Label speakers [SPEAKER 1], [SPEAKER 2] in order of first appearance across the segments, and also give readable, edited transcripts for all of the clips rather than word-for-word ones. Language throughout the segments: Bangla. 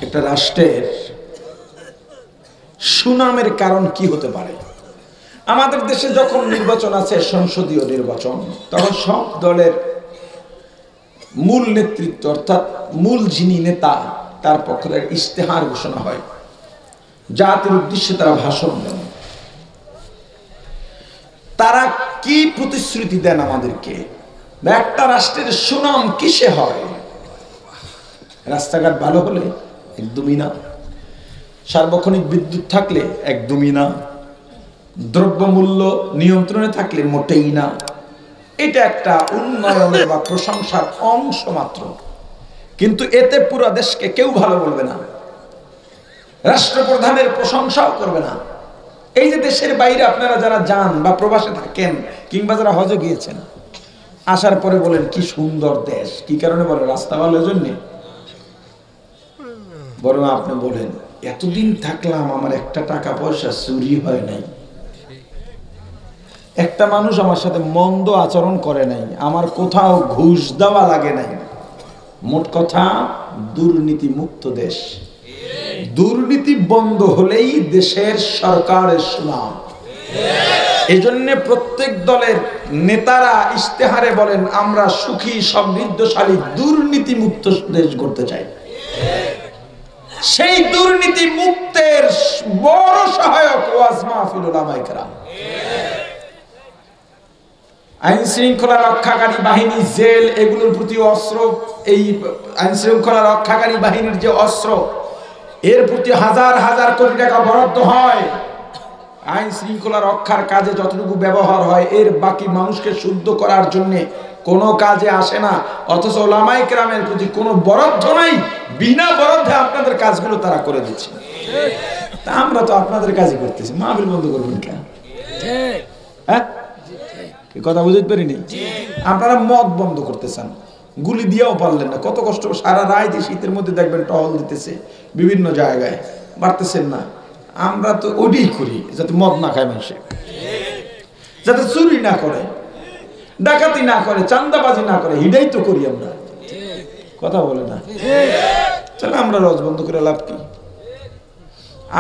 [SPEAKER 1] একটা রাষ্ট্রের সুনামের কারণ কি হতে পারে? আমাদের দেশে যখন নির্বাচন আছে, সংসদীয় নির্বাচন, তখন সব দলের মূল নেতৃত্ব অর্থাৎ মূল যিনি নেতা তার পক্ষ থেকে ইশতেহার ঘোষণা হয়, জাতির উদ্দেশ্যে তারা ভাষণ দেন। তারা কি প্রতিশ্রুতি দেন আমাদেরকে? একটা রাষ্ট্রের সুনাম কিসে হয়? রাস্তাঘাট ভালো হলে? একদমই না। সার্বক্ষণিক বিদ্যুৎ থাকলে? একদমই না। দ্রব্যমূল্য নিয়ন্ত্রণে থাকলে? মোটেই না। এটা একটা উন্নয়নের বা প্রশংসার অংশ মাত্র, কিন্তু এতে পুরো দেশকে কেউ ভালো বলবে না, রাষ্ট্রপ্রধানের প্রশংসাও করবে না। এই যে দেশের বাইরে আপনারা যারা যান বা প্রবাসে থাকেন কিংবা যারা হজে গিয়েছেন, আসার পরে বলেন কি সুন্দর দেশ। কি কারণে বলে? রাস্তা ভালোর জন্য? বরং আপনি বলেন এতদিন থাকলাম, আমার একটা টাকা পয়সা চুরি হয় নাই, একটা মানুষ আমার সাথে মন্দ আচরণ করে নাই, আমার কোথাও ঘুষ দেওয়া লাগে নাই। মোট কথা দুর্নীতি মুক্ত দেশ। দুর্নীতি বন্ধ হলেই দেশের সরকারের সুনাম। এজন্য প্রত্যেক দলের নেতারা ইশতেহারে বলেন আমরা সুখী সমৃদ্ধশালী দুর্নীতি মুক্ত দেশ গড়তে চাই। সেই দুর্নীতি মুক্তের বড় সহায়ক ওয়াজ মাহফিল উলামায়ে কেরাম। আইন শৃঙ্খলা রক্ষাকারী বাহিনী, জেল, এগুলোর প্রতি অস্ত্র, এই আইন শৃঙ্খলা রক্ষাকারী বাহিনীর যে অস্ত্র, এর প্রতি হাজার হাজার কোটি টাকা বরাদ্দ হয়। আইন শৃঙ্খলা রক্ষার কাজে যতটুকু ব্যবহার হয়, এর বাকি মানুষকে শুদ্ধ করার জন্য কোনো কাজে আসে না। অথচ উলামায়ে কেরামের প্রতি কোনো বরাদ্দ নাই, বিনা বরাদ্দে আপনাদের কাজগুলো তারা করে দিচ্ছে। তা আমরা তো আপনাদের কাজই করতেছি, মাহফিল বন্ধ করবেন কেন? হ্যাঁ, কথা বুঝতে পারিনি। আপনারা মদ বন্ধ করতে চান, গুলি দিয়েও পারলেন না। কত কষ্ট, সারা রাত শীতের মধ্যে দেখবেন টহল দিতেছে বিভিন্ন জায়গায়, পারতেছেন না। আমরা তো ওইটাই করি যাতে মদ না খায় মানুষে, যাতে চুরি না করে, ডাকাতি না করে, চাঁদাবাজি না করে, হিডাই তো করি আমরা। কথা বলে না? তাহলে আমরা রজ বন্ধ করে লাভ কি?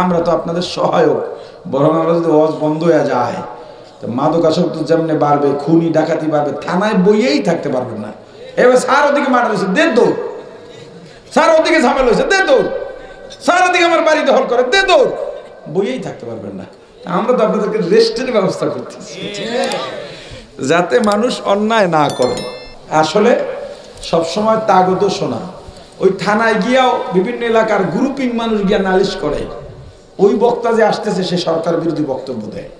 [SPEAKER 1] আমরা তো আপনাদের সহায়ক। বরং আমরা যদি রজ বন্ধ হয়ে যায়, মাদকাসক্ত যেমনি বাড়বে, খুনি ডাকাতি বাড়বে, থানায় বইয়েই থাকতে পারবেন না। এবার স্যার ওদিকে মার্ডার হয়েছে, দে দৌড়, স্যার ওদিকে ঝামেলা হয়েছে, দে দৌড়, স্যার ওদিকে আমার বাড়ি দখল করে, দে দৌড়, বইয়েই থাকতে পারবেন না। আমরা তো আপনাদেরকে রেস্টের ব্যবস্থা করতেছি যাতে মানুষ অন্যায় না করে। আসলে সবসময় তাগদ শোনা, ওই থানায় গিয়াও বিভিন্ন এলাকার গ্রুপিং মানুষ গিয়া নালিশ করে, ওই বক্তা যে আসতেছে সে সরকার বিরোধী বক্তব্য দেয়।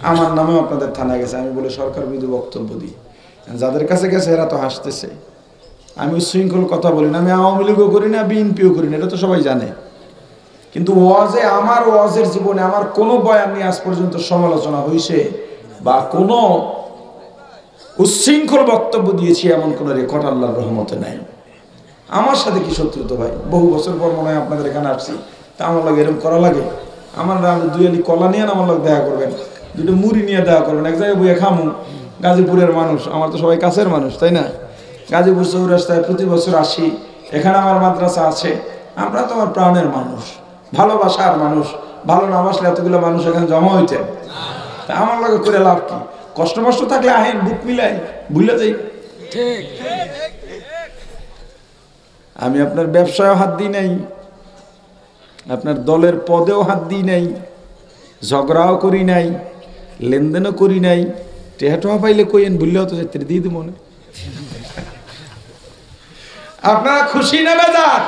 [SPEAKER 1] আমার নামেও আপনাদের থানায় গেছে, আমি বলে সরকার বিরোধী বক্তব্য দিই। যাদের কাছে গেছে এরা তো হাসতেছে। আমি উচ্ছৃঙ্খল কথা বলি না, আমি আওয়ামী লীগও করি না, বিএনপিও করি না, এটা তো সবাই জানে। কিন্তু ওয়াজে, আমার ওয়াজের জীবনে আমার কোনো বয়ান নিয়ে আজ পর্যন্ত সমালোচনা হয়েছে বা কোনো উচ্ছৃঙ্খল বক্তব্য দিয়েছি এমন কোনো রেকর্ড আল্লাহর রহমতে নাই। আমার সাথে কি শত্রুতা ভাই? বহু বছর পর মনে হয় আপনাদের এখানে আসছি, তা আমার লাগে এরকম করা লাগে? আমার দুই আলি কলা নিয়ে আমার লোক দেখা করবেন, দুটো মুড়ি নিয়ে দেখা করবেন, এক জায়গায় বইয়ে খামু। গাজীপুরের মানুষ, আমার তো সবাই কাছের মানুষ, তাই না? গাজীপুর চৌরাস্তায় প্রতি বছর আসি, এখানে আমার মাদ্রাসা আছে। আমরা তো আমার প্রাণের মানুষ, ভালোবাসার মানুষ। ভালো না বাসলে এতগুলো মানুষ এখানে জমা হইতেন? তা আমার লগে করে লাভ কি? কষ্ট মষ্ট থাকলে আহেন, বুক মিলাই, ভুলে যাই। আমি আপনার ব্যবসায় হাত দিই নাই, আপনার দলের পদেও হাত দিই নাই, ঝগড়াও করি নাই, লেনদেনও করি নাই। টেহাটোয়া পাইলে কইেন, ভুললেও তো যেতে দিয়ে দিব মনে। আপনারা খুশি না বেজার?